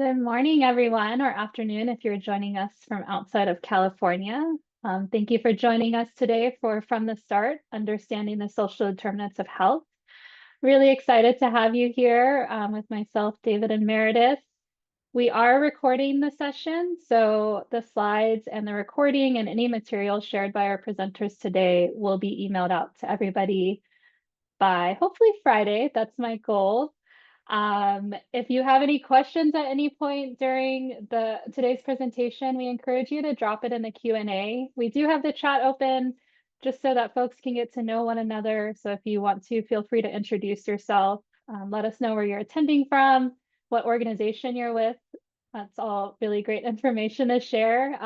Good morning, everyone, or afternoon if you're joining us from outside of California. Thank you for joining us today for From the Start, Understanding the Social Determinants of Health. Really excited to have you here with myself, David, and Meredith. We are recording the session, so the slides and the recording and any material shared by our presenters today will be emailed out to everybody by hopefully Friday. That's my goal. If you have any questions at any point during today's presentation, we encourage you to drop it in the Q&A. We do have the chat open just so that folks can get to know one another. So if you want to, feel free to introduce yourself. Let us know where you're attending from, what organization you're with. That's all really great information to share.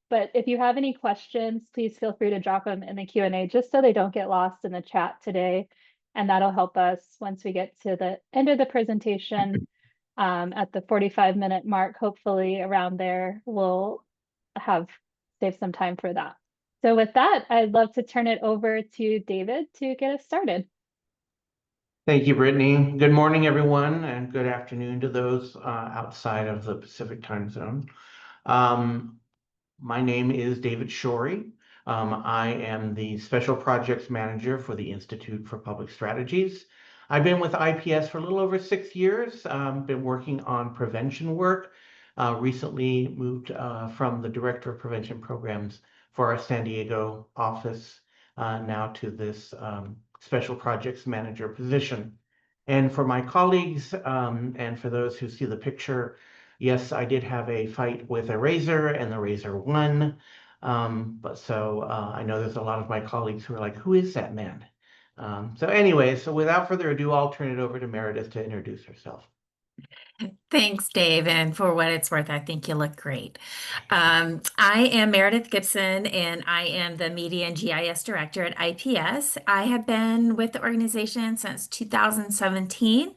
But if you have any questions, please feel free to drop them in the Q&A just so they don't get lost in the chat today. And that'll help us once we get to the end of the presentation at the 45-minute mark, hopefully around there, we'll save some time for that. So with that, I'd love to turn it over to David to get us started. Thank you, Brittany. Good morning, everyone, and good afternoon to those outside of the Pacific time zone. My name is David Shorey. I am the Special Projects Manager for the Institute for Public Strategies. I've been with IPS for a little over 6 years, been working on prevention work, recently moved from the Director of Prevention Programs for our San Diego office now to this Special Projects Manager position. And for my colleagues and for those who see the picture, yes, I did have a fight with a razor and the razor won. I know there's a lot of my colleagues who are like, who is that man? So without further ado, I'll turn it over to Meredith to introduce herself. Thanks, Dave, and for what it's worth, I think you look great. I am Meredith Gibson, and I am the Media and GIS Director at IPS. I have been with the organization since 2017,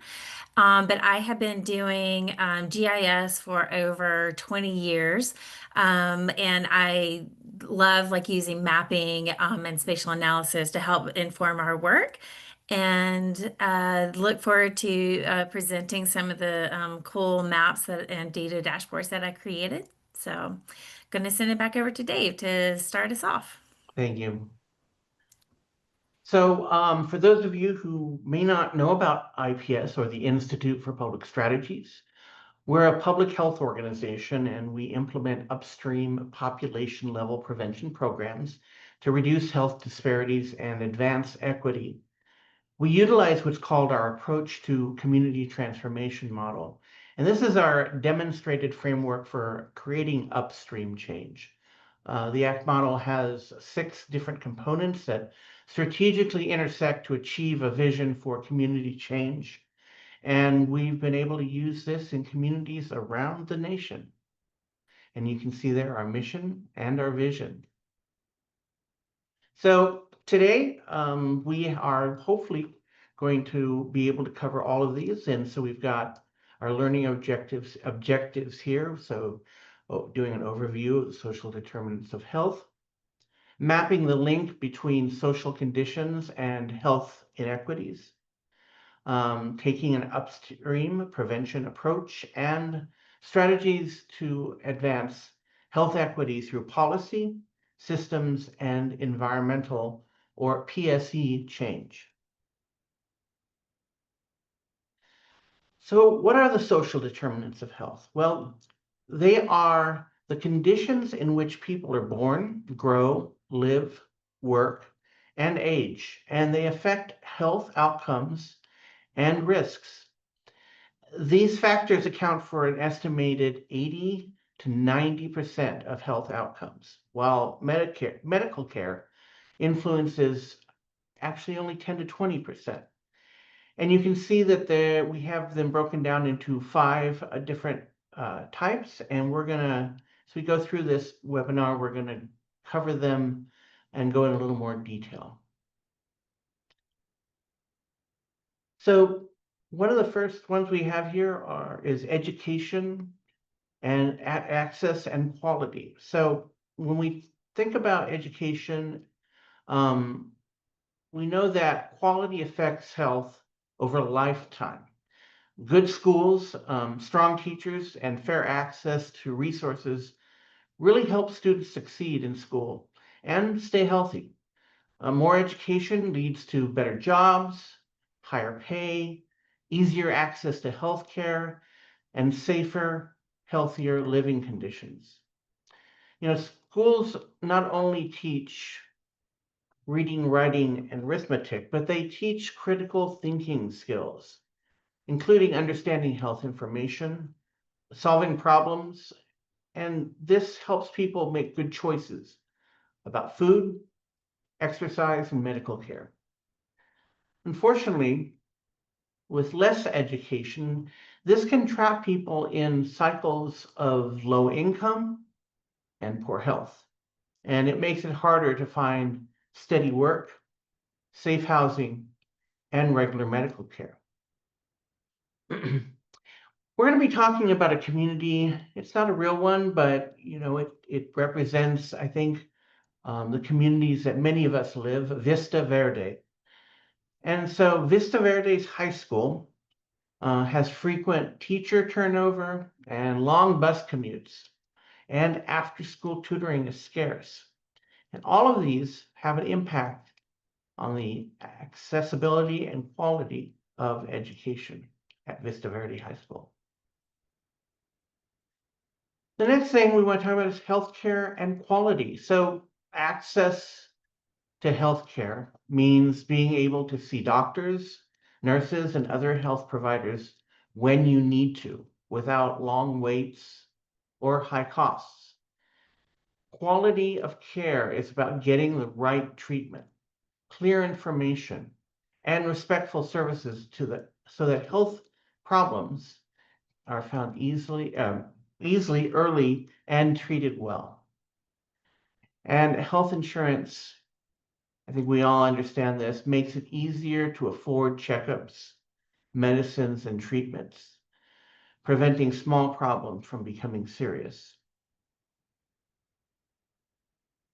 but I have been doing GIS for over 20 years, and I love using mapping and spatial analysis to help inform our work. And look forward to presenting some of the cool maps and data dashboards that I created. So I'm going to send it back over to Dave to start us off. Thank you. So for those of you who may not know about IPS, or the Institute for Public Strategies, we're a public health organization, and we implement upstream population level prevention programs to reduce health disparities and advance equity. We utilize what's called our approach to community transformation model. And this is our demonstrated framework for creating upstream change. The ACT model has 6 different components that strategically intersect to achieve a vision for community change. And we've been able to use this in communities around the nation. And you can see there our mission and our vision. So today, we are hopefully going to be able to cover all of these. And so we've got our learning objectives here. So doing an overview of the social determinants of health, mapping the link between social conditions and health inequities, taking an upstream prevention approach, and strategies to advance health equity through policy, systems, and environmental, or PSE, change. So what are the social determinants of health? Well, they are the conditions in which people are born, grow, live, work, and age, and they affect health outcomes and risks. These factors account for an estimated 80 to 90% of health outcomes, while medical care influences actually only 10 to 20%. And you can see that we have them broken down into 5 different types, and as we go through this webinar, we're going to cover them and go in a little more detail. So one of the first ones we have here is education and access and quality. So when we think about education, we know that quality affects health over a lifetime. Good schools, strong teachers, and fair access to resources really help students succeed in school and stay healthy. More education leads to better jobs, higher pay, easier access to health care, and safer, healthier living conditions. Schools not only teach reading, writing, and arithmetic, but they teach critical thinking skills, including understanding health information, solving problems, and this helps people make good choices about food, exercise, and medical care. Unfortunately, with less education, this can trap people in cycles of low income and poor health. And it makes it harder to find steady work, safe housing, and regular medical care. We're going to be talking about a community. It's not a real one, but it represents, I think, the communities that many of us live, Vista Verde. And so Vista Verde's high school has frequent teacher turnover and long bus commutes, and after-school tutoring is scarce. And all of these have an impact on the accessibility and quality of education at Vista Verde High School. The next thing we want to talk about is healthcare and quality. So access to healthcare means being able to see doctors, nurses, and other health providers when you need to, without long waits or high costs. Quality of care is about getting the right treatment, clear information, and respectful services so that health problems are found easily early and treated well. And health insurance, I think we all understand this, makes it easier to afford checkups, medicines, and treatments, preventing small problems from becoming serious.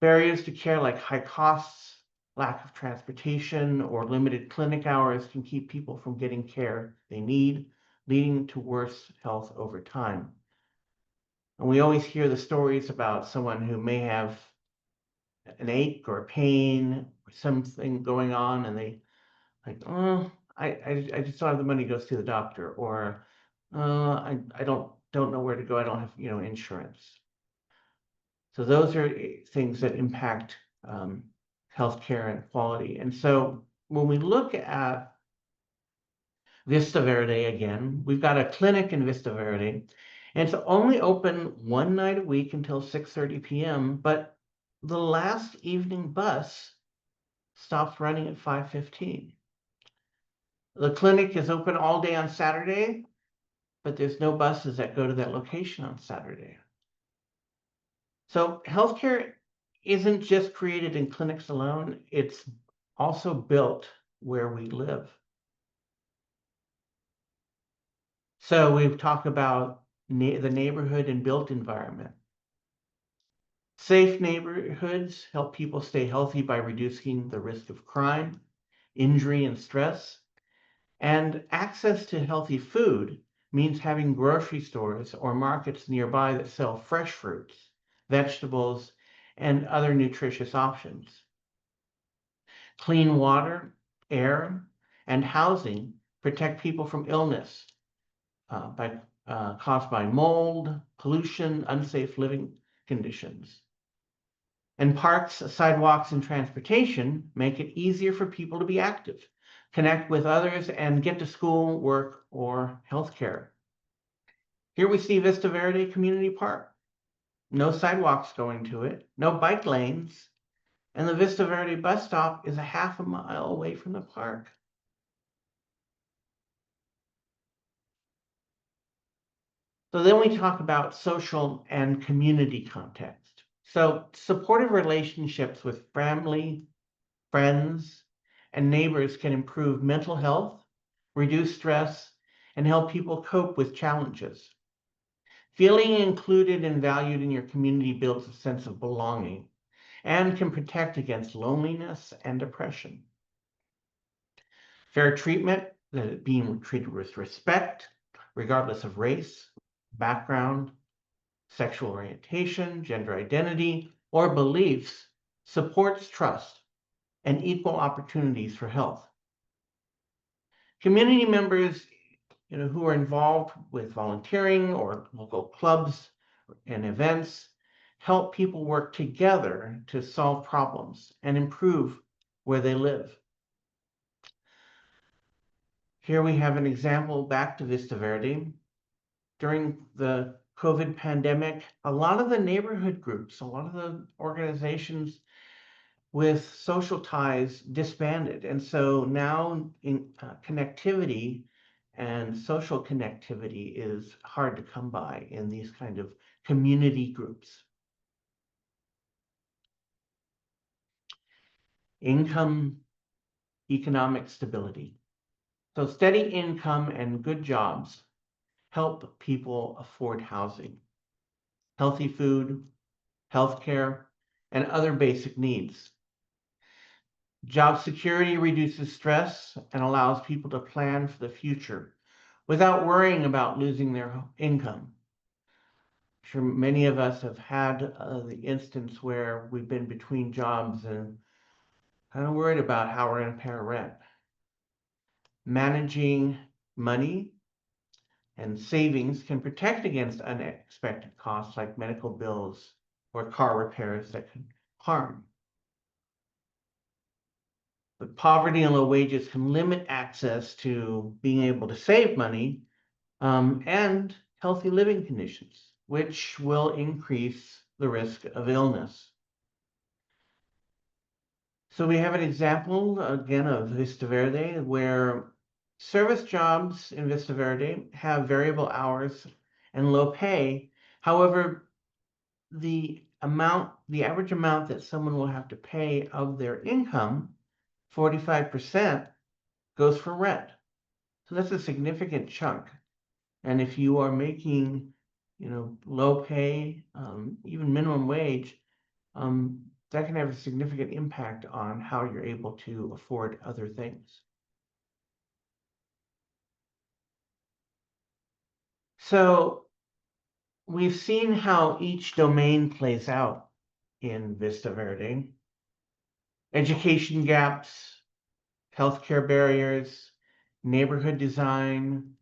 Barriers to care like high costs, lack of transportation, or limited clinic hours can keep people from getting care they need, leading to worse health over time. And we always hear the stories about someone who may have an ache or a pain or something going on, and they like, oh, I just don't have the money to go see the doctor, or I don't know where to go. I don't have insurance. So those are things that impact healthcare and quality. And so when we look at Vista Verde again, we've got a clinic in Vista Verde, and it's only open one night a week until 6:30 p.m., but the last evening bus stops running at 5:15. The clinic is open all day on Saturday, but there's no buses that go to that location on Saturday. So healthcare isn't just created in clinics alone, it's also built where we live. So we've talked about the neighborhood and built environment. Safe neighborhoods help people stay healthy by reducing the risk of crime, injury, and stress. And access to healthy food means having grocery stores or markets nearby that sell fresh fruits, vegetables, and other nutritious options. Clean water, air, and housing protect people from illness caused by mold, pollution, unsafe living conditions. And parks, sidewalks, and transportation make it easier for people to be active, connect with others, and get to school, work, or healthcare. Here we see Vista Verde Community Park. No sidewalks going to it, no bike lanes, and the Vista Verde bus stop is a half a mile away from the park. So then we talk about social and community context. So supportive relationships with family, friends, and neighbors can improve mental health, reduce stress, and help people cope with challenges. Feeling included and valued in your community builds a sense of belonging and can protect against loneliness and depression. Fair treatment that it being treated with respect, regardless of race, background, sexual orientation, gender identity, or beliefs, supports trust and equal opportunities for health. Community members, who are involved with volunteering or local clubs and events help people work together to solve problems and improve where they live. Here we have an example back to Vista Verde. During the COVID pandemic, a lot of the neighborhood groups, a lot of the organizations with social ties disbanded. And so now connectivity and social connectivity is hard to come by in these kind of community groups. Income, economic stability. So steady income and good jobs help people afford housing, healthy food, healthcare, and other basic needs. Job security reduces stress and allows people to plan for the future without worrying about losing their income. I'm sure many of us have had the instance where we've been between jobs and kind of worried about how we're going to pay our rent. Managing money and savings can protect against unexpected costs like medical bills or car repairs that could harm. But poverty and low wages can limit access to being able to save money and healthy living conditions, which will increase the risk of illness. So we have an example again of Vista Verde where service jobs in Vista Verde have variable hours and low pay. However, the average amount that someone will have to pay of their income, 45%, goes for rent. So that's a significant chunk. And if you are making, low pay, even minimum wage, that can have a significant impact on how you're able to afford other things. So we've seen how each domain plays out in Vista Verde. Education gaps, healthcare barriers, neighborhood design,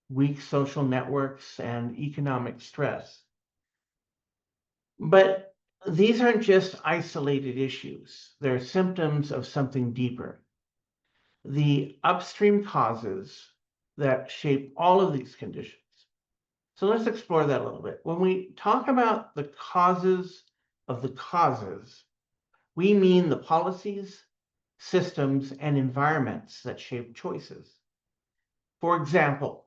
weak social networks, and economic stress. But these aren't just isolated issues. They're symptoms of something deeper. The upstream causes that shape all of these conditions. So let's explore that a little bit. When we talk about the causes of the causes, we mean the policies, systems, and environments that shape choices. For example,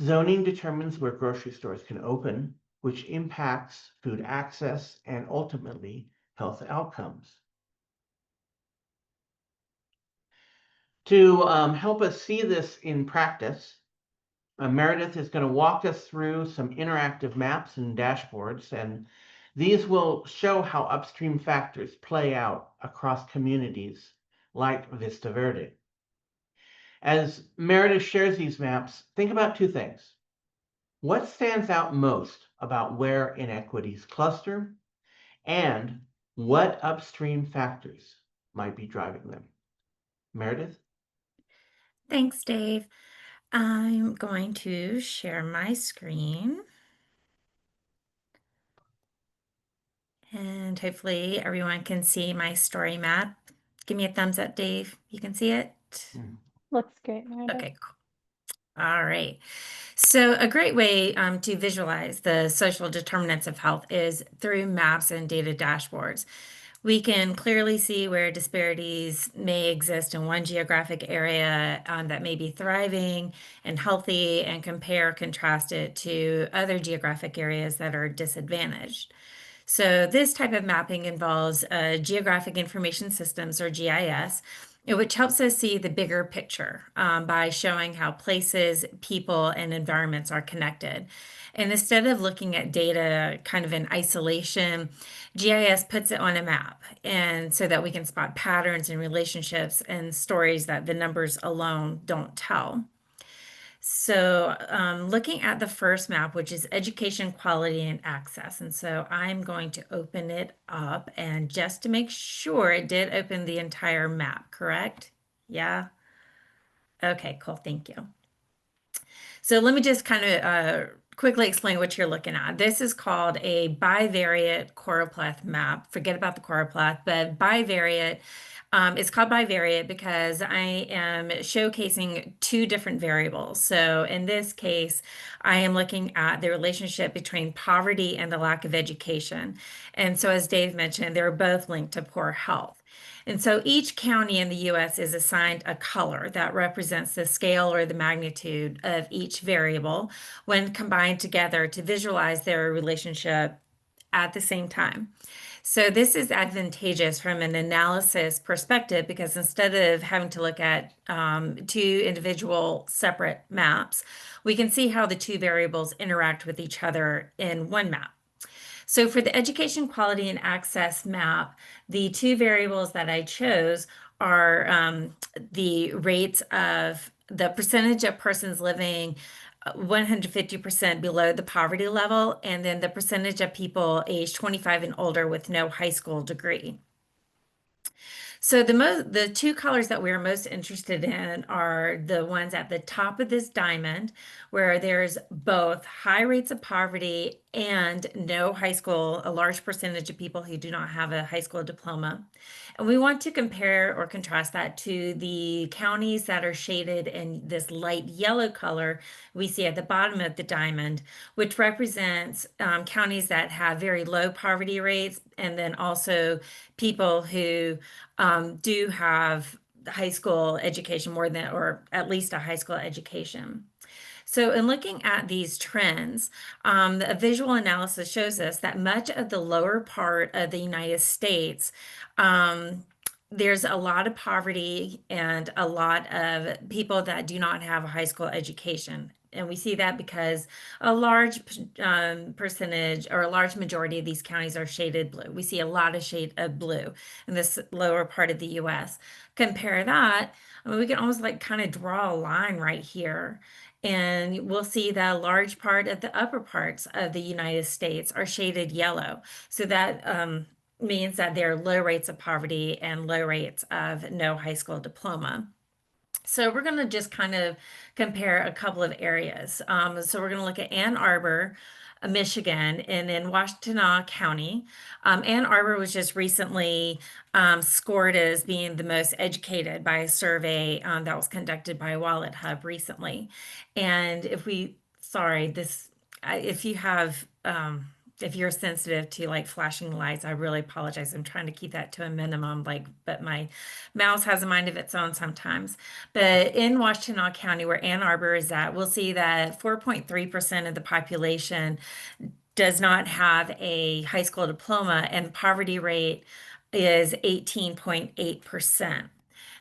zoning determines where grocery stores can open, which impacts food access and ultimately health outcomes. To help us see this in practice, Meredith is going to walk us through some interactive maps and dashboards, and these will show how upstream factors play out across communities like Vista Verde. As Meredith shares these maps, think about two things. What stands out most about where inequities cluster, and what upstream factors might be driving them? Meredith? Thanks, Dave. I'm going to share my screen. And hopefully everyone can see my story map. Give me a thumbs up, Dave. You can see it? Looks great, Meredith. Okay, cool. All right. So a great way to visualize the social determinants of health is through maps and data dashboards. We can clearly see where disparities may exist in one geographic area that may be thriving and healthy, and contrast it to other geographic areas that are disadvantaged. So this type of mapping involves geographic information systems, or GIS, which helps us see the bigger picture by showing how places, people, and environments are connected. And instead of looking at data kind of in isolation, GIS puts it on a map, and so that we can spot patterns and relationships and stories that the numbers alone don't tell. So, looking at the first map, which is education quality and access. And so I'm going to open it up, and just to make sure it did open the entire map, correct? Yeah. Okay, cool. Thank you. So let me just kind of quickly explain what you're looking at. This is called a bivariate choropleth map. Forget about the choropleth, but bivariate. It's called bivariate because I am showcasing two different variables. So in this case, I am looking at the relationship between poverty and the lack of education. And so as Dave mentioned, they're both linked to poor health. And so each county in the US is assigned a color that represents the scale or the magnitude of each variable when combined together to visualize their relationship at the same time. So this is advantageous from an analysis perspective because instead of having to look at two individual separate maps, we can see how the two variables interact with each other in one map. So for the education quality and access map, the two variables that I chose are the rates of the percentage of persons living 150% below the poverty level, and then the percentage of people aged 25 and older with no high school degree. So the two colors that we're most interested in are the ones at the top of this diamond, where there's both high rates of poverty and no high school, a large percentage of people who do not have a high school diploma. And we want to compare or contrast that to the counties that are shaded in this light yellow color we see at the bottom of the diamond, which represents counties that have very low poverty rates, and then also people who do have high school education more than, or at least a high school education. So in looking at these trends, a visual analysis shows us that much of the lower part of the United States, there's a lot of poverty and a lot of people that do not have a high school education. And we see that because a large percentage or a large majority of these counties are shaded blue. We see a lot of shade of blue in this lower part of the US. Compare that, I mean, we can almost like kind of draw a line right here. And we'll see that a large part of the upper parts of the United States are shaded yellow. So that means that there are low rates of poverty and low rates of no high school diploma. So we're going to just kind of compare a couple of areas. So we're going to look at Ann Arbor, Michigan, and then Washtenaw County. Ann Arbor was just recently scored as being the most educated by a survey that was conducted by Wallet Hub recently. And if you have if you're sensitive to like flashing lights, I really apologize. I'm trying to keep that to a minimum, but my mouse has a mind of its own sometimes. But in Washtenaw County, where Ann Arbor is at, we'll see that 4.3% of the population does not have a high school diploma, and poverty rate is 18.8%.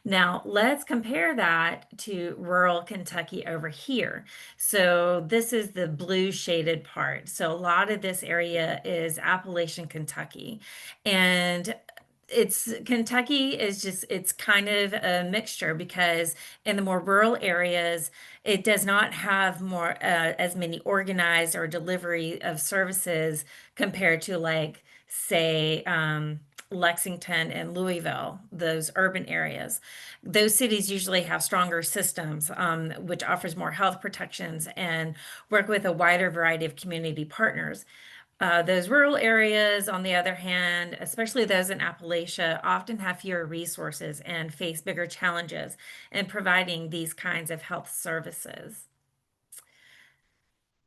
Now, let's compare that to rural Kentucky over here. So this is the blue shaded part. So a lot of this area is Appalachian Kentucky. And Kentucky is it's kind of a mixture because in the more rural areas, it does not have more as many organized or delivery of services compared to like say Lexington and Louisville, those urban areas. Those cities usually have stronger systems, which offers more health protections and work with a wider variety of community partners. Those rural areas, on the other hand, especially those in Appalachia, often have fewer resources and face bigger challenges in providing these kinds of health services.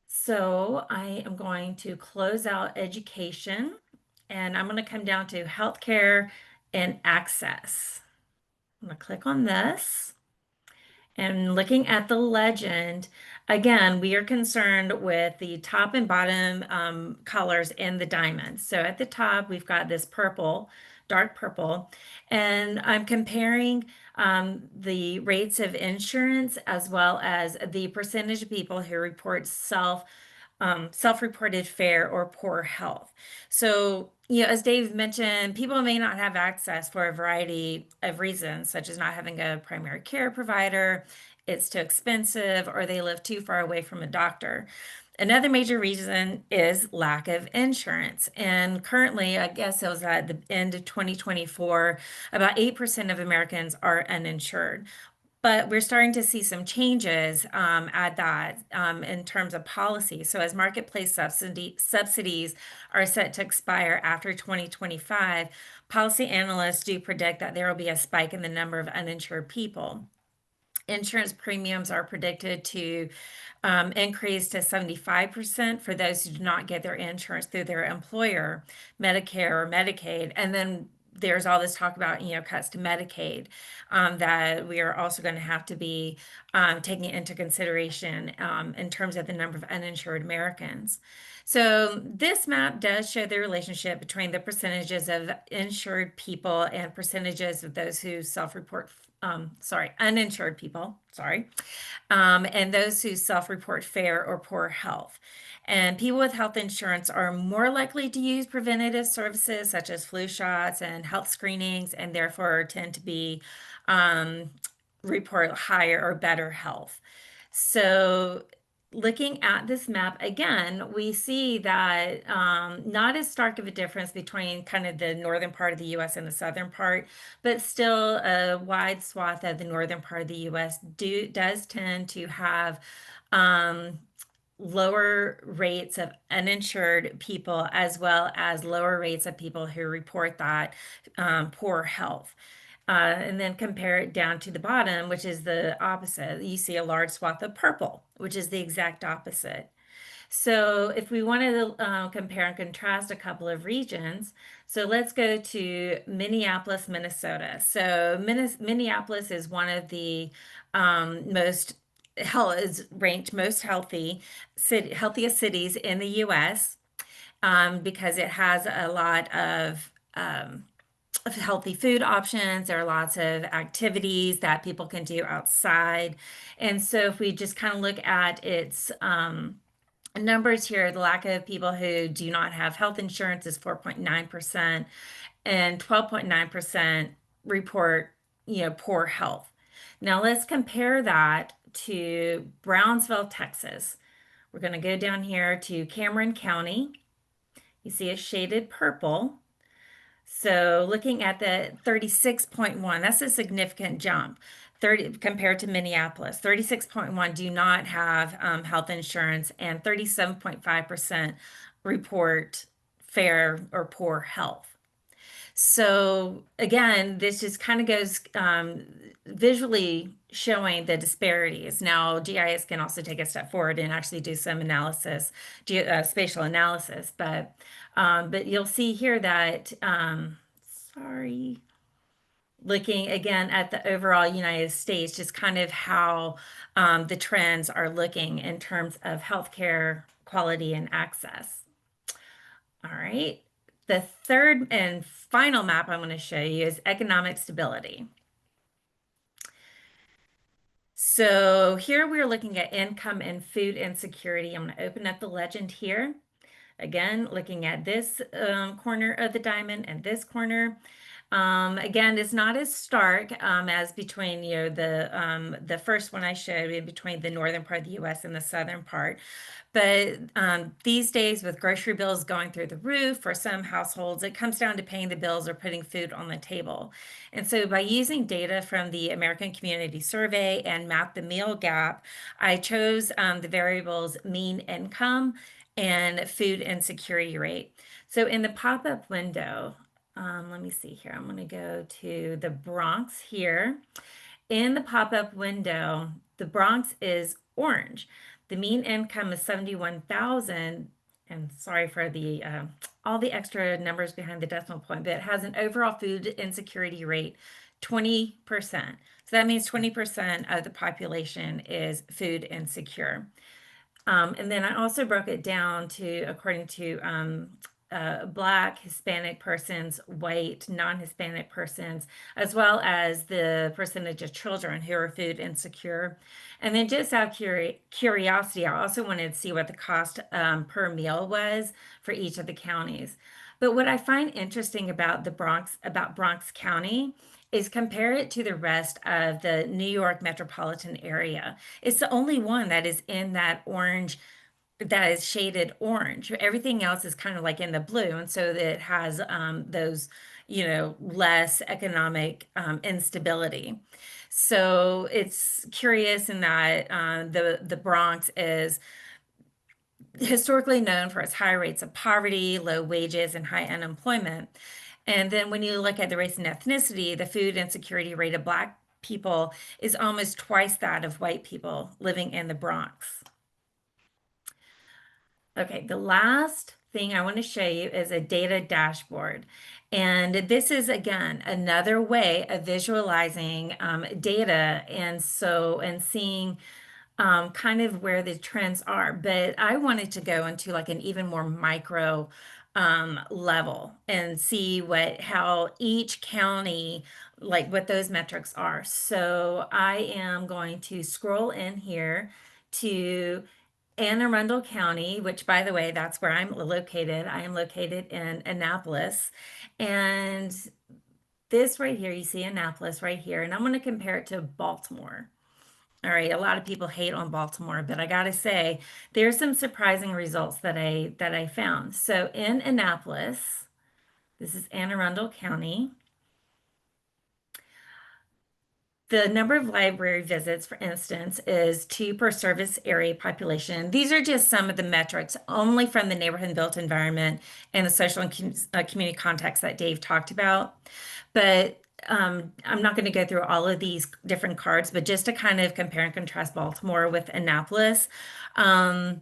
So I am going to close out education, and I'm going to come down to healthcare and access. I'm going to click on this. And looking at the legend, again, we are concerned with the top and bottom colors in the diamond. So at the top, we've got this purple, dark purple, and I'm comparing the rates of insurance, as well as the percentage of people who report self-reported fair or poor health. So, as Dave mentioned, people may not have access for a variety of reasons, such as not having a primary care provider, it's too expensive, or they live too far away from a doctor. Another major reason is lack of insurance. And currently, I guess it was at the end of 2024, about 8% of Americans are uninsured. But we're starting to see some changes at that in terms of policy. So as marketplace subsidies are set to expire after 2025, policy analysts do predict that there will be a spike in the number of uninsured people. Insurance premiums are predicted to increase to 75% for those who do not get their insurance through their employer, Medicare or Medicaid. And then there's all this talk about, cuts to Medicaid that we are also going to have to be taking into consideration in terms of the number of uninsured Americans. So this map does show the relationship between the percentages of insured people and percentages of those who self-report, uninsured people, and those who self-report fair or poor health. And people with health insurance are more likely to use preventative services such as flu shots and health screenings, and therefore tend to be report higher or better health. So looking at this map again, we see that not as stark of a difference between kind of the northern part of the U.S. and the southern part, but still a wide swath of the northern part of the U.S. does tend to have lower rates of uninsured people, as well as lower rates of people who report that poor health. And then compare it down to the bottom, which is the opposite. You see a large swath of purple, which is the exact opposite. So if we wanted to compare and contrast a couple of regions, so let's go to Minneapolis, Minnesota. So Minneapolis is one of the is ranked most healthiest cities in the U.S. Because it has a lot of healthy food options. There are lots of activities that people can do outside. And so if we just kind of look at its numbers here, the lack of people who do not have health insurance is 4.9%, and 12.9% report, poor health. Now let's compare that to Brownsville, Texas. We're going to go down here to Cameron County. You see it shaded purple. So looking at the 36.1, that's a significant jump. 30 compared to Minneapolis, 36.1 do not have health insurance, and 37.5% report fair or poor health. So again, this just kind of goes visually showing the disparities. Now, GIS can also take a step forward and actually do some analysis, spatial analysis, but you'll see here that, looking again at the overall United States, just kind of how the trends are looking in terms of healthcare quality and access. All right. The third and final map I'm going to show you is economic stability. So here we're looking at income and food insecurity. I'm going to open up the legend here. Again, looking at this corner of the diamond and this corner. Again, it's not as stark as between, the first one I showed in between the northern part of the U.S. and the southern part. But these days, with grocery bills going through the roof for some households, it comes down to paying the bills or putting food on the table. And so by using data from the American Community Survey and Map the Meal Gap, I chose the variables mean income and food insecurity rate. So in the pop-up window, let me see here. I'm going to go to the Bronx here. In the pop-up window, the Bronx is orange. The mean income is 71,000, and sorry for the all the extra numbers behind the decimal point, but it has an overall food insecurity rate 20%. So that means 20% of the population is food insecure. And then I also broke it down to according to Black, Hispanic persons, white, non-Hispanic persons, as well as the percentage of children who are food insecure. And then just out of curiosity, I also wanted to see what the cost per meal was for each of the counties. But what I find interesting about Bronx County is compare it to the rest of the New York metropolitan area. It's the only one that is in that is shaded orange. Everything else is kind of like in the blue, and so that it has those, less economic instability. So it's curious in that the Bronx is historically known for its high rates of poverty, low wages, and high unemployment. And then when you look at the race and ethnicity, the food insecurity rate of Black people is almost twice that of white people living in the Bronx. Okay, the last thing I want to show you is a data dashboard. And this is, again, another way of visualizing data and seeing kind of where the trends are. But I wanted to go into like an even more micro level and see how each county, like what those metrics are. So I am going to scroll in here to Anne Arundel County, which, by the way, that's where I'm located. I am located in Annapolis. And this right here, you see Annapolis right here, and I'm going to compare it to Baltimore. All right, a lot of people hate on Baltimore, but I gotta say, there's some surprising results that I found. So in Annapolis, this is Anne Arundel County. The number of library visits, for instance, is 2 per service area population. These are just some of the metrics only from the neighborhood and built environment and the social and community context that Dave talked about. But I'm not going to go through all of these different cards, but just to kind of compare and contrast Baltimore with Annapolis. In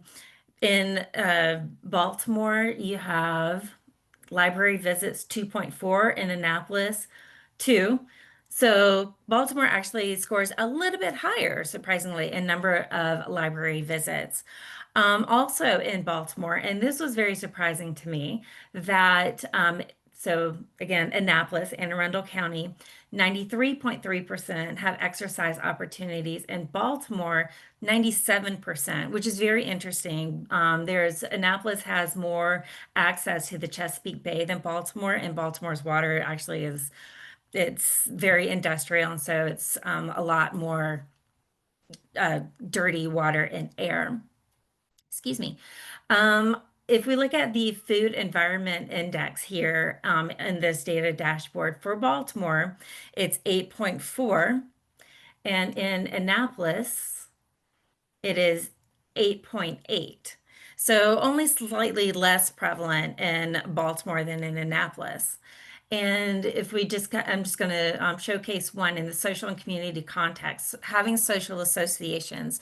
Baltimore, you have library visits 2.4, in Annapolis 2. So Baltimore actually scores a little bit higher, surprisingly, in number of library visits. Also in Baltimore, and this was very surprising to me, that so again, Annapolis, Anne Arundel County, 93.3% have exercise opportunities. In Baltimore, 97%, which is very interesting. Annapolis has more access to the Chesapeake Bay than Baltimore, and Baltimore's water actually it's very industrial, and so it's a lot more dirty water and air. Excuse me. If we look at the Food Environment Index here in this data dashboard for Baltimore, it's 8.4, and in Annapolis, it is 8.8. So only slightly less prevalent in Baltimore than in Annapolis. And if we I'm just going to showcase one in the social and community context, having social associations,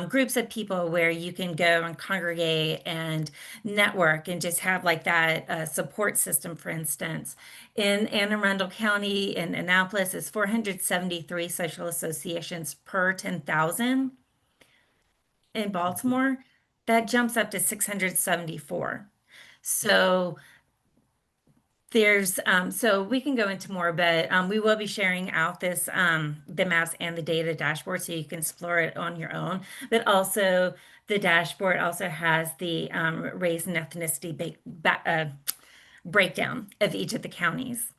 groups of people where you can go and congregate and network and just have like that support system, for instance. In Anne Arundel County in Annapolis is 473 social associations per 10,000. In Baltimore, that jumps up to 674. So so we can go into more, but we will be sharing out the maps and the data dashboard so you can explore it on your own. But also the dashboard also has the race and ethnicity breakdown of each of the counties.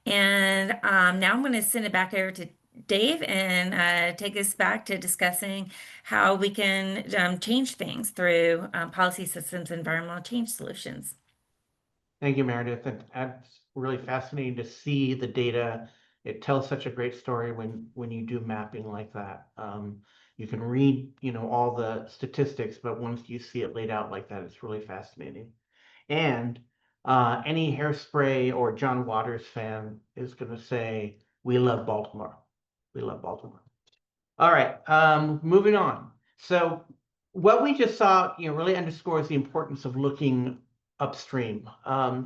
And now I'm going to send it back over to Dave and take us back to discussing how we can change things through policy systems, environmental change solutions. Thank you, Meredith. That's really fascinating to see the data. It tells such a great story when you do mapping like that. You can read, all the statistics, but once you see it laid out like that, it's really fascinating. And any Hairspray or John Waters fan is going to say, "We love Baltimore. We love Baltimore." All right, moving on. So what we just saw, really underscores the importance of looking upstream. I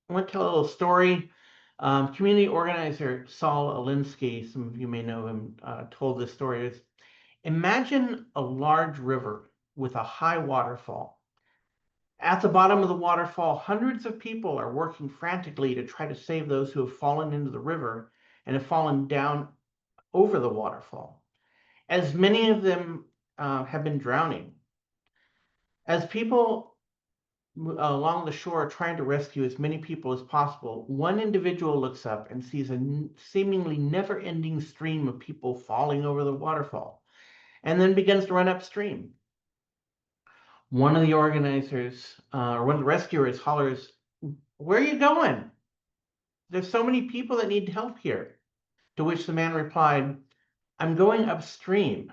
want to tell a little story. Community organizer Saul Alinsky, some of you may know him, told this story. Imagine a large river with a high waterfall. At the bottom of the waterfall, hundreds of people are working frantically to try to save those who have fallen into the river and have fallen down over the waterfall. As many of them have been drowning. As people along the shore trying to rescue as many people as possible, one individual looks up and sees a seemingly never-ending stream of people falling over the waterfall, and then begins to run upstream. One of the organizers, or one of the rescuers, hollers, "Where are you going? There's so many people that need help here." To which the man replied, "I'm going upstream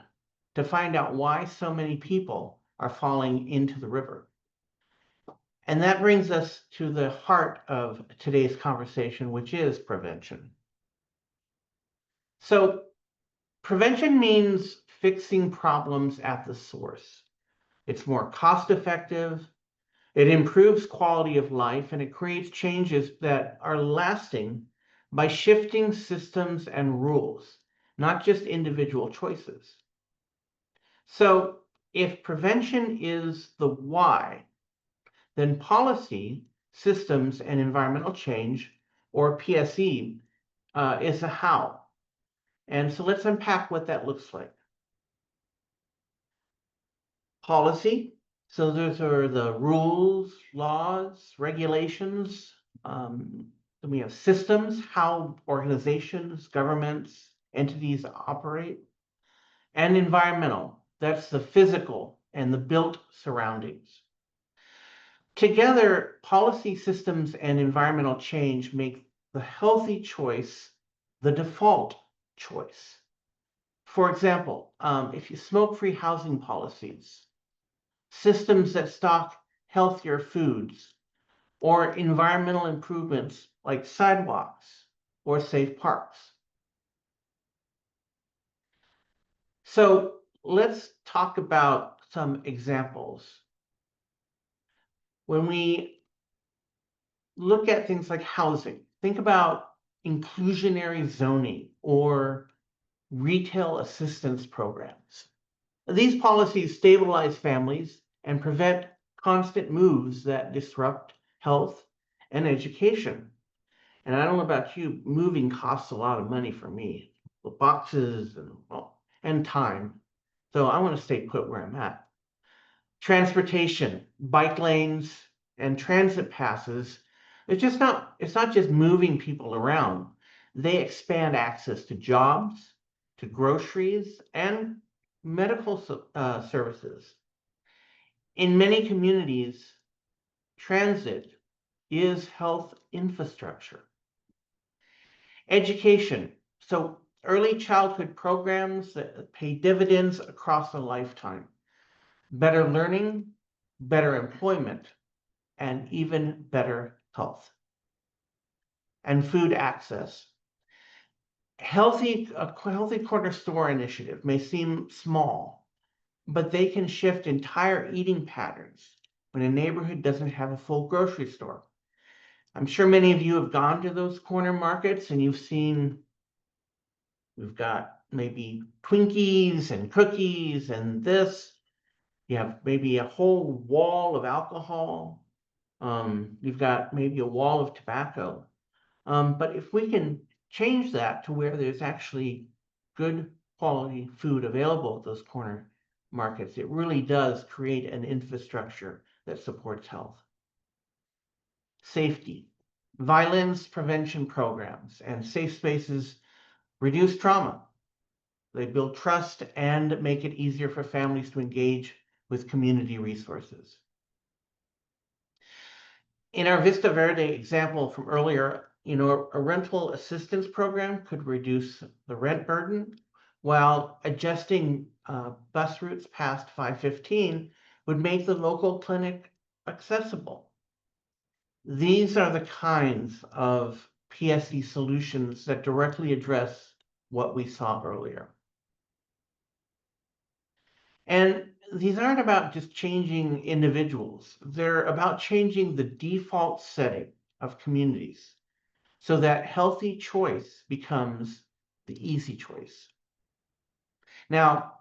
to find out why so many people are falling into the river." And that brings us to the heart of today's conversation, which is prevention. So prevention means fixing problems at the source. It's more cost-effective, it improves quality of life, and it creates changes that are lasting by shifting systems and rules, not just individual choices. So if prevention is the why, then policy, systems, and environmental change, or PSE, is the how. And so let's unpack what that looks like. Policy, so those are the rules, laws, regulations. Then we have systems, how organizations, governments, entities operate. And environmental, that's the physical and the built surroundings. Together, policy, systems, and environmental change make the healthy choice the default choice. For example, if you smoke-free housing policies, systems that stock healthier foods, or environmental improvements like sidewalks or safe parks. So let's talk about some examples. When we look at things like housing, think about inclusionary zoning or retail assistance programs. These policies stabilize families and prevent constant moves that disrupt health and education. And I don't know about you, moving costs a lot of money for me, the boxes and time. So I want to stay put where I'm at. Transportation, bike lanes, and transit passes. It's not just moving people around. They expand access to jobs, to groceries, and medical services. In many communities, transit is health infrastructure. Education, so early childhood programs that pay dividends across a lifetime. Better learning, better employment, and even better health. And food access. A healthy corner store initiative may seem small, but they can shift entire eating patterns when a neighborhood doesn't have a full grocery store. I'm sure many of you have gone to those corner markets and you've seen, we've got maybe Twinkies and cookies and this. You have maybe a whole wall of alcohol. You've got maybe a wall of tobacco. But if we can change that to where there's actually good quality food available at those corner markets, it really does create an infrastructure that supports health. Safety, violence prevention programs and safe spaces reduce trauma. They build trust and make it easier for families to engage with community resources. In our Vista Verde example from earlier, a rental assistance program could reduce the rent burden, while adjusting bus routes past 515 would make the local clinic accessible. These are the kinds of PSE solutions that directly address what we saw earlier. And these aren't about just changing individuals. They're about changing the default setting of communities so that healthy choice becomes the easy choice. Now,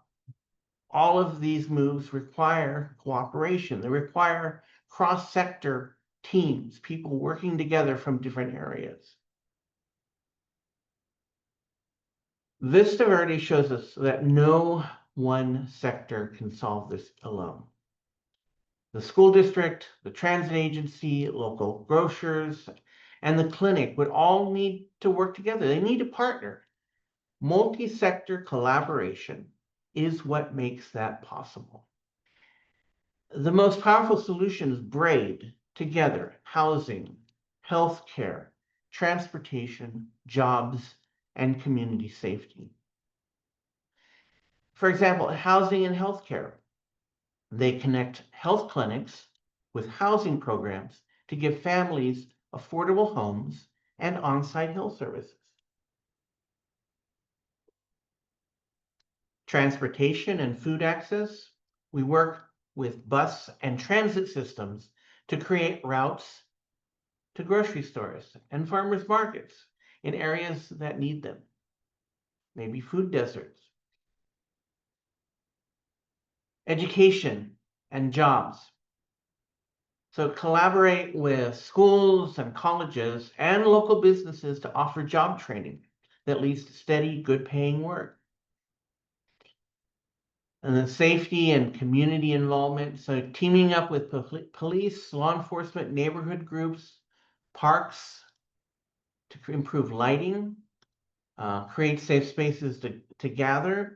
all of these moves require cooperation. They require cross-sector teams, people working together from different areas. This diversity shows us that no one sector can solve this alone. The school district, the transit agency, local grocers, and the clinic would all need to work together. They need to partner. Multi-sector collaboration is what makes that possible. The most powerful solutions braid together housing, healthcare, transportation, jobs, and community safety. For example, housing and healthcare. They connect health clinics with housing programs to give families affordable homes and on-site health services. Transportation and food access. We work with bus and transit systems to create routes to grocery stores and farmers markets in areas that need them, maybe food deserts. Education and jobs. So collaborate with schools and colleges and local businesses to offer job training that leads to steady, good paying work. And then safety and community involvement. So teaming up with police, law enforcement, neighborhood groups, parks to improve lighting, create safe spaces to gather,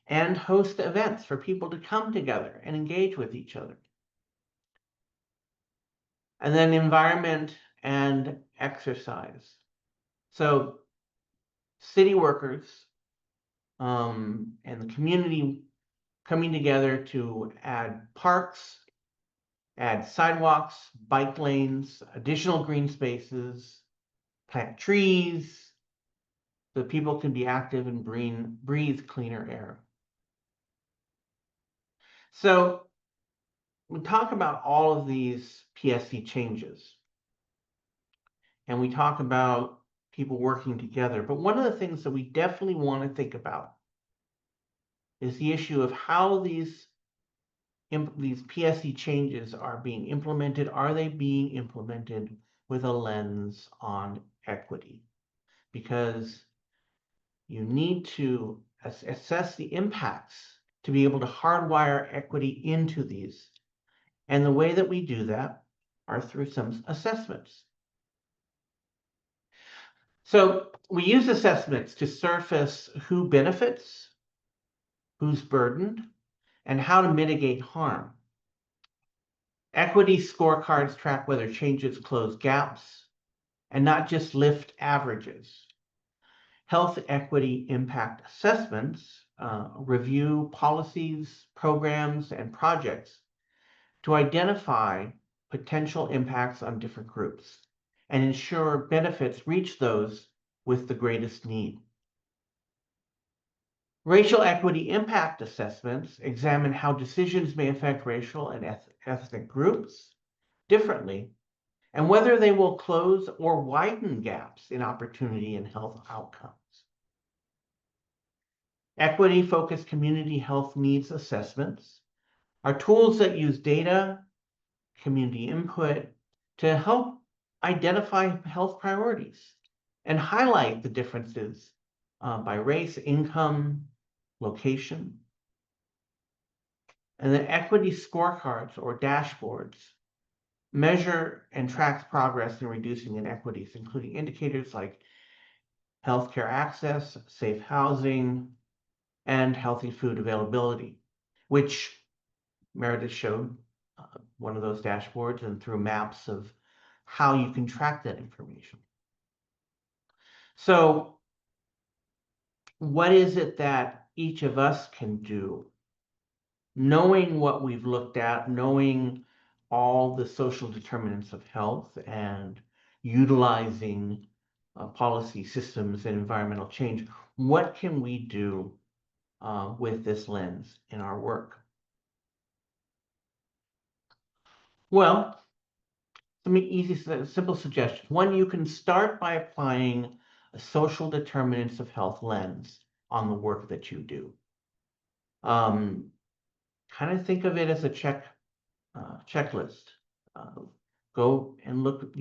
and host events for people to come together and engage with each other. And then environment and exercise. So city workers and the community coming together to add parks, add sidewalks, bike lanes, additional green spaces, plant trees, so people can be active and breathe cleaner air. So we talk about all of these PSC changes, and we talk about people working together. But one of the things that we definitely want to think about is the issue of how these PSC changes are being implemented. Are they being implemented with a lens on equity? Because you need to assess the impacts to be able to hardwire equity into these. And the way that we do that are through some assessments. So we use assessments to surface who benefits, who's burdened, and how to mitigate harm. Equity scorecards track whether changes close gaps and not just lift averages. Health equity impact assessments review policies, programs, and projects to identify potential impacts on different groups and ensure benefits reach those with the greatest need. Racial equity impact assessments examine how decisions may affect racial and ethnic groups differently, and whether they will close or widen gaps in opportunity and health outcomes. Equity-focused community health needs assessments are tools that use data, community input to help identify health priorities and highlight the differences by race, income, location. And the equity scorecards or dashboards measure and track progress in reducing inequities, including indicators like healthcare access, safe housing, and healthy food availability, which Meredith showed one of those dashboards and through maps of how you can track that information. So what is it that each of us can do? Knowing what we've looked at, knowing all the social determinants of health and utilizing policy systems and environmental change, what can we do with this lens in our work? Well, some easy, simple suggestions. One, you can start by applying a social determinants of health lens on the work that you do. kind of think of it as a checklist. Go and look,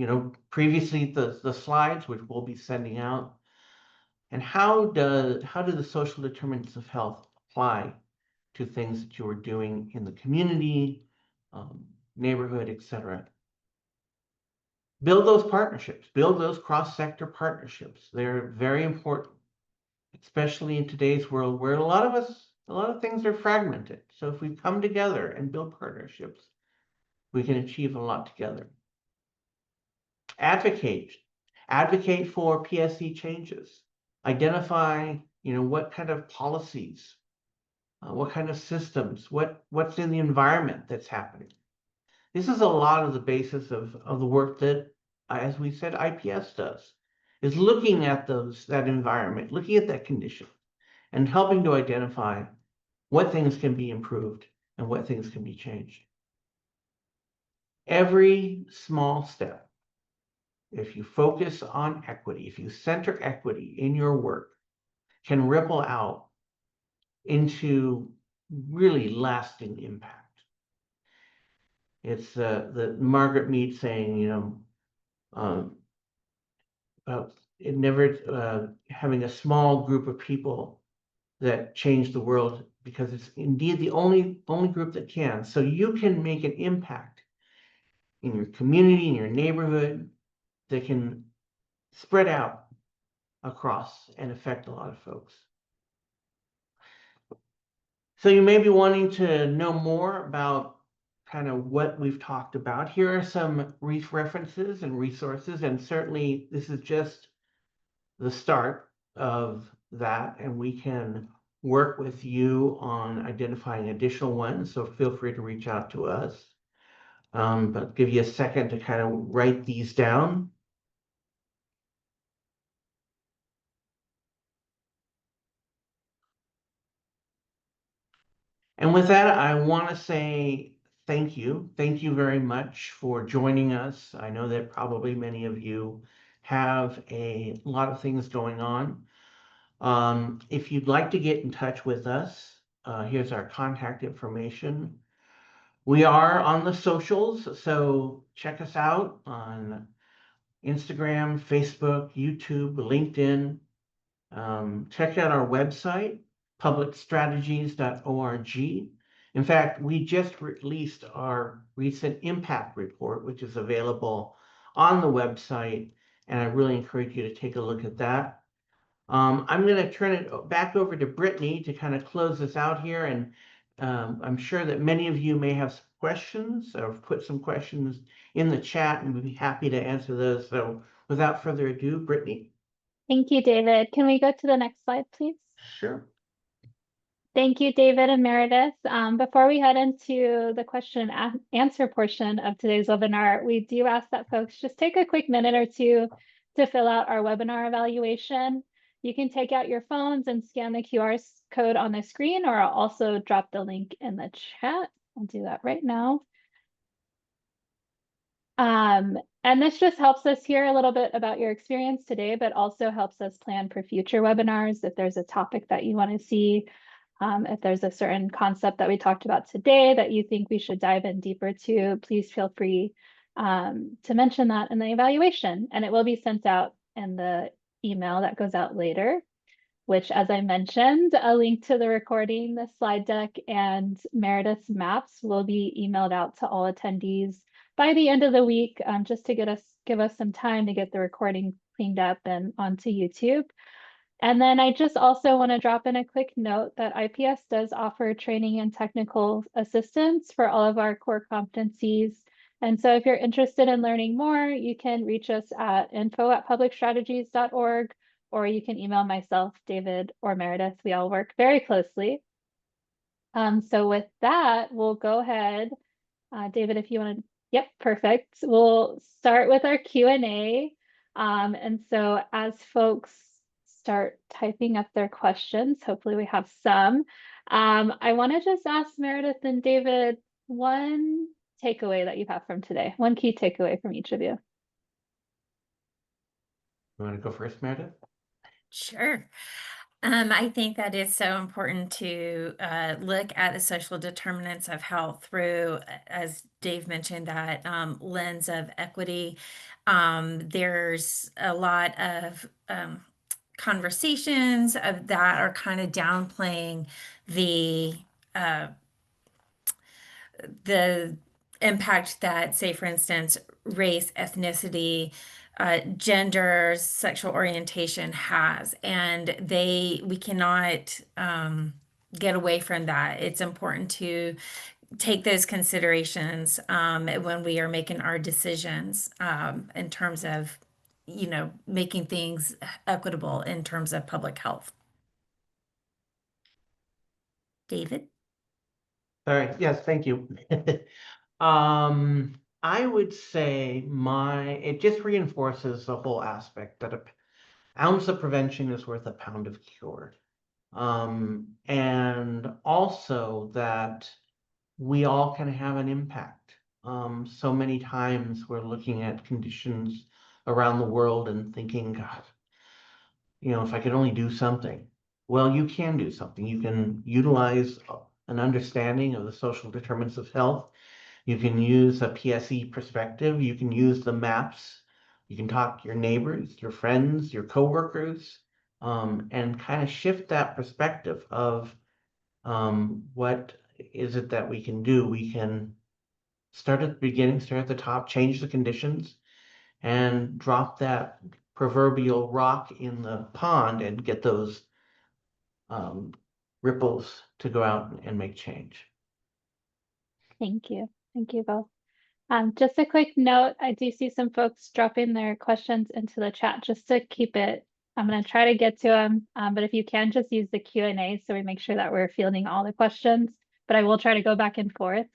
previously the slides, which we'll be sending out, and how do the social determinants of health apply to things that you are doing in the community, neighborhood, etc. Build those partnerships, build those cross-sector partnerships. They're very important, especially in today's world where a lot of things are fragmented. So if we come together and build partnerships, we can achieve a lot together. Advocate for PSE changes. Identify, what kind of policies, what kind of systems, what's in the environment that's happening. This is a lot of the basis of the work that, as we said, IPS does, is looking at that environment, looking at that condition, and helping to identify what things can be improved and what things can be changed. Every small step, if you focus on equity, if you center equity in your work, can ripple out into really lasting impact. It's the Margaret Mead saying, about it never having a small group of people that change the world, because it's indeed the only group that can. So you can make an impact in your community, in your neighborhood, that can spread out across and affect a lot of folks. So you may be wanting to know more about kind of what we've talked about. Here are some references and resources, and certainly this is just the start of that, and we can work with you on identifying additional ones, so feel free to reach out to us. But I'll give you a second to kind of write these down. And with that, I want to say thank you. Thank you very much for joining us. I know that probably many of you have a lot of things going on. If you'd like to get in touch with us, here's our contact information. We are on the socials, so check us out on Instagram, Facebook, YouTube, LinkedIn. Check out our website, publicstrategies.org. In fact, we just released our recent impact report, which is available on the website, and I really encourage you to take a look at that. I'm going to turn it back over to Brittany to kind of close this out here, and I'm sure that many of you may have some questions or put some questions in the chat, and we'd be happy to answer those. So without further ado, Brittany. Thank you, David. Can we go to the next slide, please? Sure. Thank you, David and Meredith. Before we head into the question and answer portion of today's webinar, we do ask that folks just take a quick minute or two to fill out our webinar evaluation. You can take out your phones and scan the QR code on the screen, or I'll also drop the link in the chat. I'll do that right now. And this just helps us hear a little bit about your experience today, but also helps us plan for future webinars. If there's a topic that you want to see, if there's a certain concept that we talked about today that you think we should dive in deeper to, please feel free to mention that in the evaluation, and it will be sent out in the email that goes out later, which, as I mentioned, a link to the recording, the slide deck, and Meredith's maps will be emailed out to all attendees by the end of the week, just to give us some time to get the recording cleaned up and onto YouTube. And then I just also want to drop in a quick note that IPS does offer training and technical assistance for all of our core competencies. And so if you're interested in learning more, you can reach us at info@publicstrategies.org, or you can email myself, David, or Meredith. We all work very closely. So with that, we'll go ahead. David, if you want to, yep, perfect. We'll start with our Q&A. And so as folks start typing up their questions, hopefully we have some. I want to just ask Meredith and David one takeaway that you have from today, one key takeaway from each of you. You want to go first, Meredith? Sure. I think that it's so important to look at the social determinants of health through, as Dave mentioned, that lens of equity. There's a lot of conversations of that are kind of downplaying the uh, the impact that, say, for instance, race, ethnicity, gender, sexual orientation has, and we cannot get away from that. It's important to take those considerations when we are making our decisions in terms of, making things equitable in terms of public health. David? Sorry, yes, thank you. I would say it just reinforces the whole aspect that an ounce of prevention is worth a pound of cure. And also that we all can have an impact. So many times we're looking at conditions around the world and thinking, God, if I could only do something. Well, you can do something. You can utilize an understanding of the social determinants of health. You can use a PSE perspective. You can use the maps. You can talk to your neighbors, your friends, your coworkers, and kind of shift that perspective of what is it that we can do. We can start at the beginning, start at the top, change the conditions, and drop that proverbial rock in the pond and get those ripples to go out and make change. Thank you. Thank you both. Just a quick note, I do see some folks dropping their questions into the chat just to keep it. I'm going to try to get to them, but if you can just use the Q&A so we make sure that we're fielding all the questions, but I will try to go back and forth.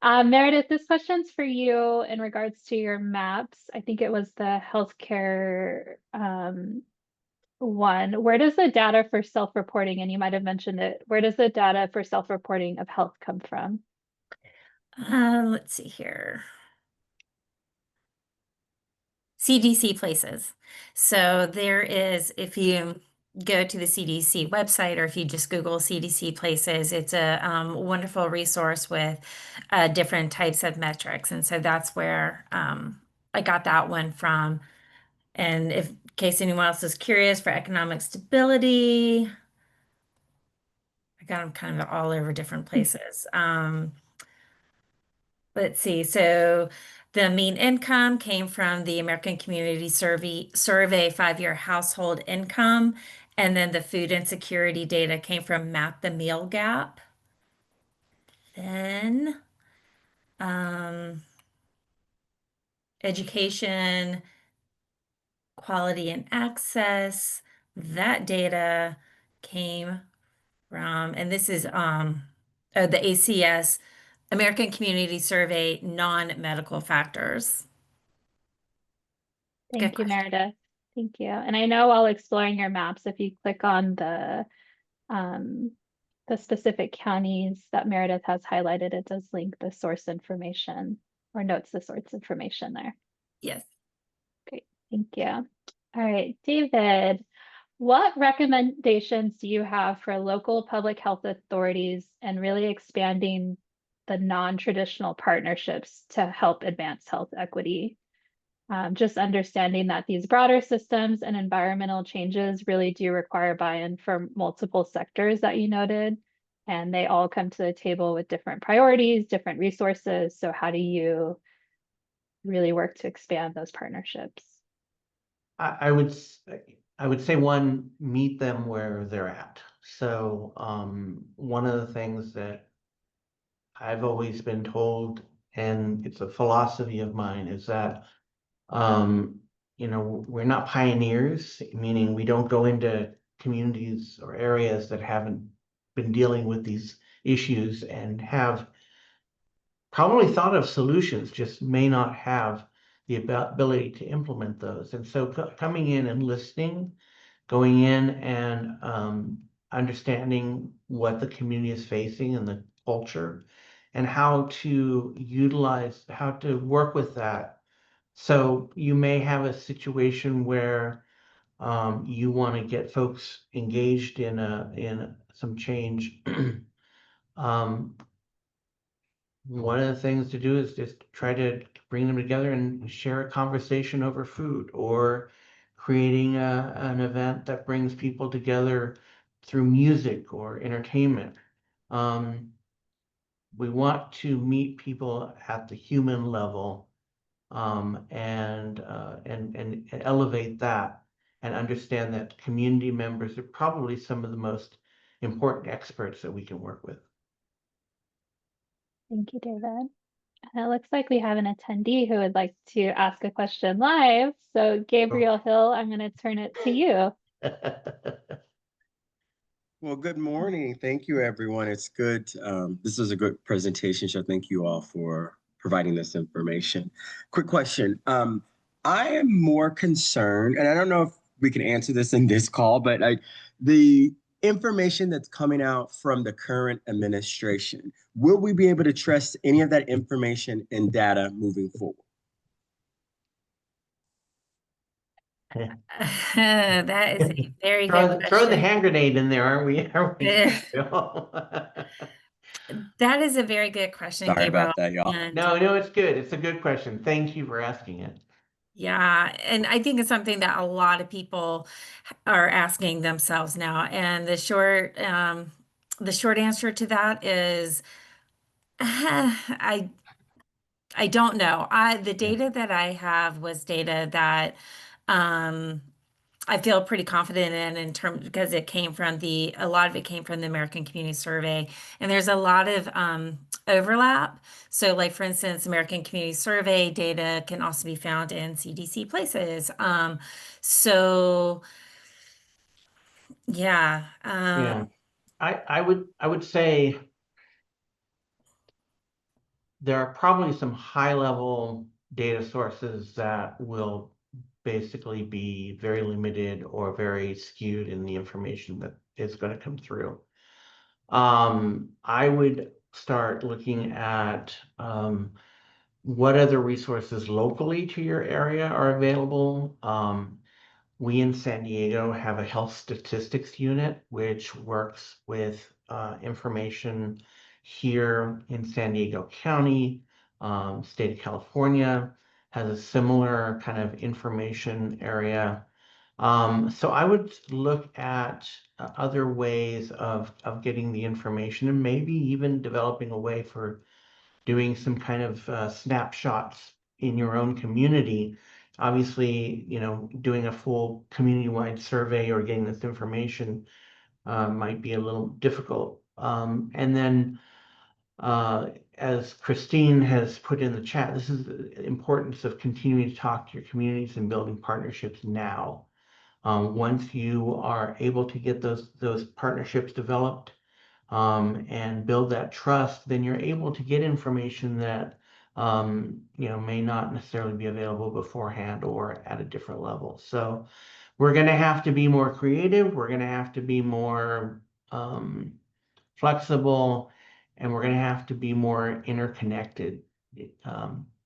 Meredith, this question's for you in regards to your maps. I think it was the healthcare one. Where does the data for self-reporting, and you might have mentioned it, where does the data for self-reporting of health come from? Let's see here. CDC places. So there is, if you go to the CDC website or if you just Google CDC places, it's a wonderful resource with different types of metrics. And so that's where I got that one from. And if in case anyone else is curious, for economic stability, I got them kind of all over different places. Let's see. So the mean income came from the American Community Survey 5-year household income. And then the food insecurity data came from Map the Meal Gap. Then education, quality and access, that data came from, and this is the ACS, American Community Survey, non-medical factors. Thank you, Meredith. Thank you. And I know while exploring your maps, if you click on the specific counties that Meredith has highlighted, it does link the source information or notes the source information there. Yes. Great. Thank you. All right, David, what recommendations do you have for local public health authorities and really expanding the non-traditional partnerships to help advance health equity? Just understanding that these broader systems and environmental changes really do require buy-in from multiple sectors that you noted, and they all come to the table with different priorities, different resources. So how do you really work to expand those partnerships? I would say one, meet them where they're at. So one of the things that I've always been told, and it's a philosophy of mine, is that we're not pioneers, meaning we don't go into communities or areas that haven't been dealing with these issues and have probably thought of solutions, just may not have the ability to implement those. And so coming in and listening, going in and understanding what the community is facing and the culture and how to how to work with that. So you may have a situation where You want to get folks engaged in some change. One of the things to do is just try to bring them together and share a conversation over food, or creating an event that brings people together through music or entertainment. We want to meet people at the human level, and elevate that, and understand that community members are probably some of the most important experts that we can work with. Thank you, David. And it looks like we have an attendee who would like to ask a question live. So Gabriel Hill, I'm going to turn it to you. Well, good morning. Thank you, everyone. It's good. This was a good presentation, so thank you all for providing this information. Quick question. I am more concerned, and I don't know if we can answer this in this call, but the information that's coming out from the current administration, will we be able to trust any of that information and data moving forward? That is a very good Throw the question. hand grenade in there, aren't we? That is a very good question, Sorry Gabriel. about that, y'all. And No, it's good. It's a good question. Thank you for asking it. yeah, and I think it's something that a lot of people are asking themselves now. And the short answer to that is, I don't know. The data that I have was data that I feel pretty confident in terms, because a lot of it came from the American Community Survey, and there's a lot of overlap. So like, for instance, American Community Survey data can also be found in CDC places. So yeah. Yeah. I would say there are probably some high level data sources that will basically be very limited or very skewed in the information that is going to come through. I would start looking at what other resources locally to your area are available. We in San Diego have a health statistics unit, which works with information here in San Diego County. State of California has a similar kind of information area. So I would look at other ways of getting the information, and maybe even developing a way for doing some kind of snapshots in your own community. Obviously, doing a full community-wide survey or getting this information might be a little difficult. And then, as Christine has put in the chat, this is the importance of continuing to talk to your communities and building partnerships now. Once you are able to get those partnerships developed, and build that trust, then you're able to get information that may not necessarily be available beforehand or at a different level. So we're going to have to be more creative. We're going to have to be more flexible, and we're going to have to be more interconnected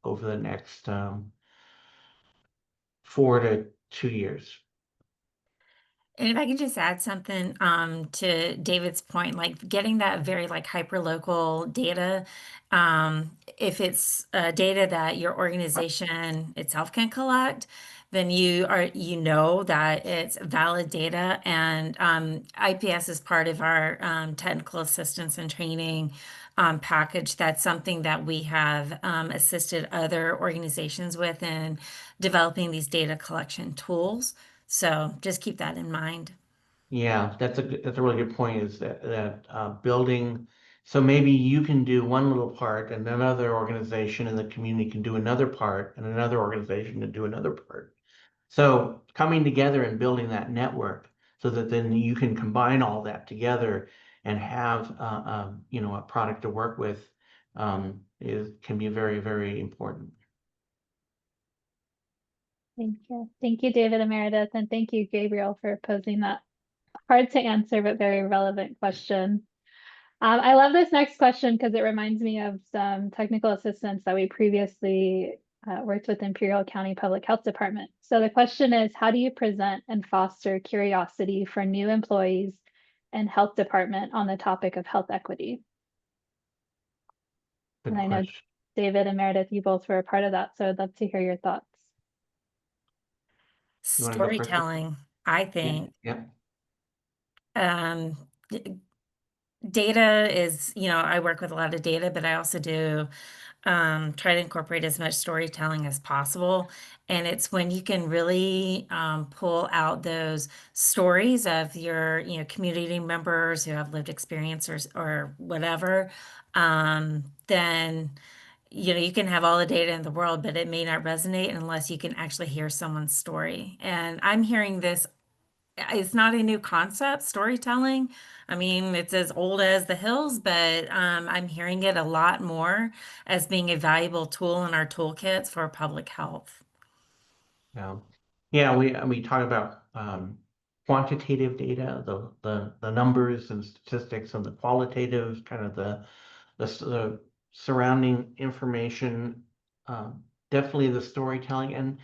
over the next 4 to 2 years. And if I can just add something to David's point, like getting that very like hyper-local data, if it's data that your organization itself can collect, then you know that it's valid data. And IPS is part of our technical assistance and training package. That's something that we have assisted other organizations with in developing these data collection tools. So just keep that in mind. Yeah, that's a really good point, is that building, so maybe you can do one little part and another organization in the community can do another part, and another organization can do another part. So coming together and building that network so that then you can combine all that together and have a product to work with can be very, very important. Thank you. Thank you, David and Meredith. And thank you, Gabriel, for posing that hard to answer but very relevant question. I love this next question because it reminds me of some technical assistance that we previously worked with Imperial County Public Health Department. So the question is, how do you present and foster curiosity for new employees and health department on the topic of health equity? Good And I know question. David and Meredith, you both were a part of that, so I'd love to hear your thoughts. You want to go first? Storytelling, I Yeah, think. yeah. D- Data is, I work with a lot of data, but I also do try to incorporate as much storytelling as possible. And it's when you can really pull out those stories of your, community members who have lived experience or whatever, then, you can have all the data in the world, but it may not resonate unless you can actually hear someone's story. And I'm hearing this. It's not a new concept, storytelling. I mean, it's as old as the hills, but I'm hearing it a lot more as being a valuable tool in our toolkits for public health. Yeah, yeah. We talk about quantitative data, the numbers and statistics, and the qualitative kind of the surrounding information. Definitely the storytelling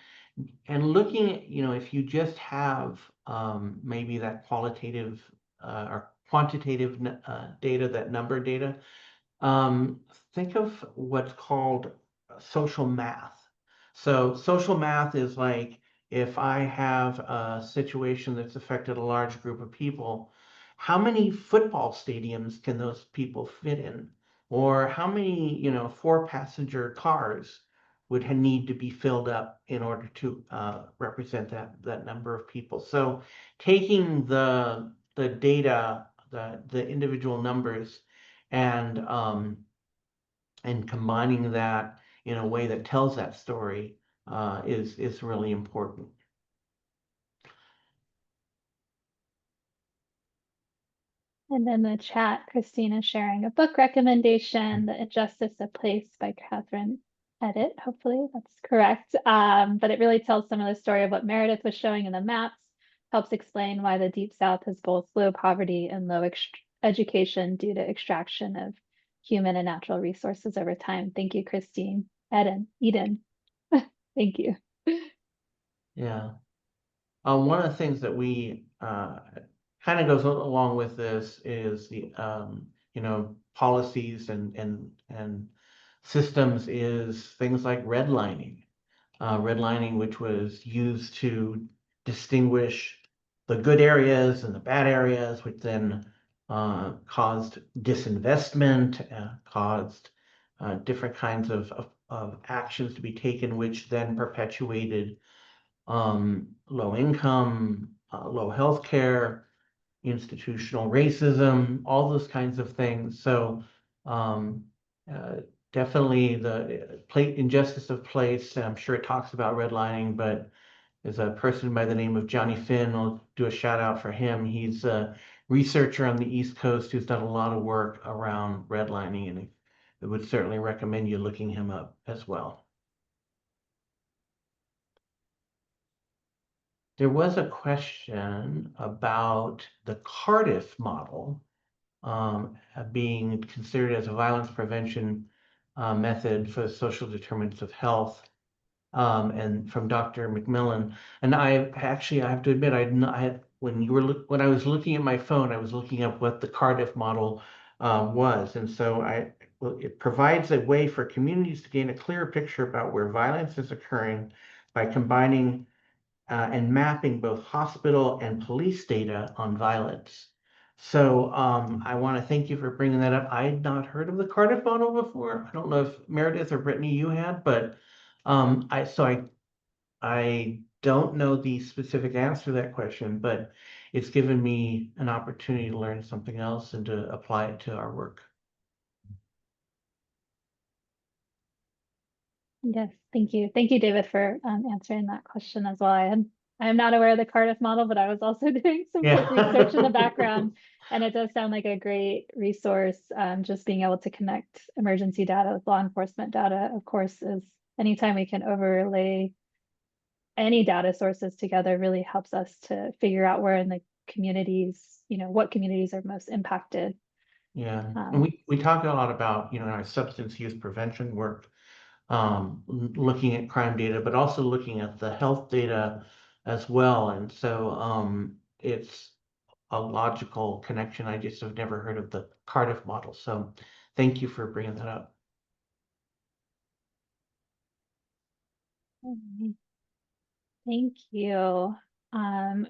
and looking at, if you just have maybe that qualitative or quantitative data, that number data, um, think of what's called social math. So social math is like if I have a situation that's affected a large group of people, how many football stadiums can those people fit in? Or how many, 4-passenger cars would need to be filled up in order to represent that number of people? So taking the data, the individual numbers, and combining that in a way that tells that story is really important. And in the chat, Christina sharing a book recommendation, The Injustice of Place by Catherine Edit. Hopefully that's correct. But it really tells some of the story of what Meredith was showing in the maps, helps explain why the Deep South has both low poverty and low education due to extraction of human and natural resources over time. Thank you, Christine. Eden. Thank you. Yeah. One of the things that we kind of goes along with this is the policies and systems is things like redlining. Redlining, which was used to distinguish the good areas and the bad areas, which then caused disinvestment, caused different kinds of actions to be taken, which then perpetuated low income, low health care, institutional racism, all those kinds of things. So um, uh, definitely the injustice of place. I'm sure it talks about redlining, but there's a person by the name of Johnny Finn. I'll do a shout out for him. He's a researcher on the East Coast who's done a lot of work around redlining, and I would certainly recommend you looking him up as well. There was a question about the Cardiff model being considered as a violence prevention method for social determinants of health, and from Dr. McMillan. And I have to admit, when I was looking at my phone, I was looking up what the Cardiff model was, and so it provides a way for communities to gain a clearer picture about where violence is occurring by combining and mapping both hospital and police data on violence. So I want to thank you for bringing that up. I had not heard of the Cardiff model before. I don't know if Meredith or Brittany you had, but I don't know the specific answer to that question, but it's given me an opportunity to learn something else and to apply it to our work. Yes, thank you. Thank you, David, for answering that question as well. I am not aware of the Cardiff model, but I was also doing some quick research in the background, and it does sound like a great resource. Just being able to connect emergency data with law enforcement data, of course, is anytime we can overlay any data sources together really helps us to figure out where in the communities, what communities are most impacted. Yeah, and we talk a lot about, our substance use prevention work. looking at crime data, but also looking at the health data as well. And so it's a logical connection. I just have never heard of the Cardiff model. So thank you for bringing that up. Thank you.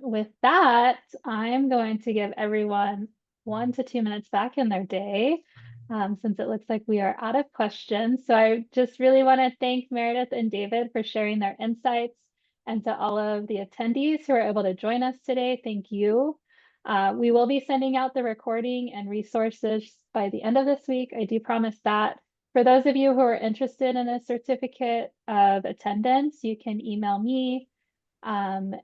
With that, I'm going to give everyone 1 to 2 minutes back in their day, since it looks like we are out of questions. So I just really want to thank Meredith and David for sharing their insights, and to all of the attendees who are able to join us today, thank you. We will be sending out the recording and resources by the end of this week. I do promise that. For those of you who are interested in a certificate of attendance, you can email me, and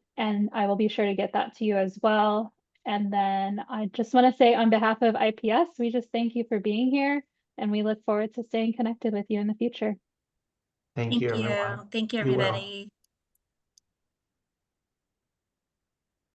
I will be sure to get that to you as well. And then I just want to say, on behalf of IPS, we just thank you for being here, and we look forward to staying connected with you in the future. Thank you, everyone. Thank you, Be well. everybody.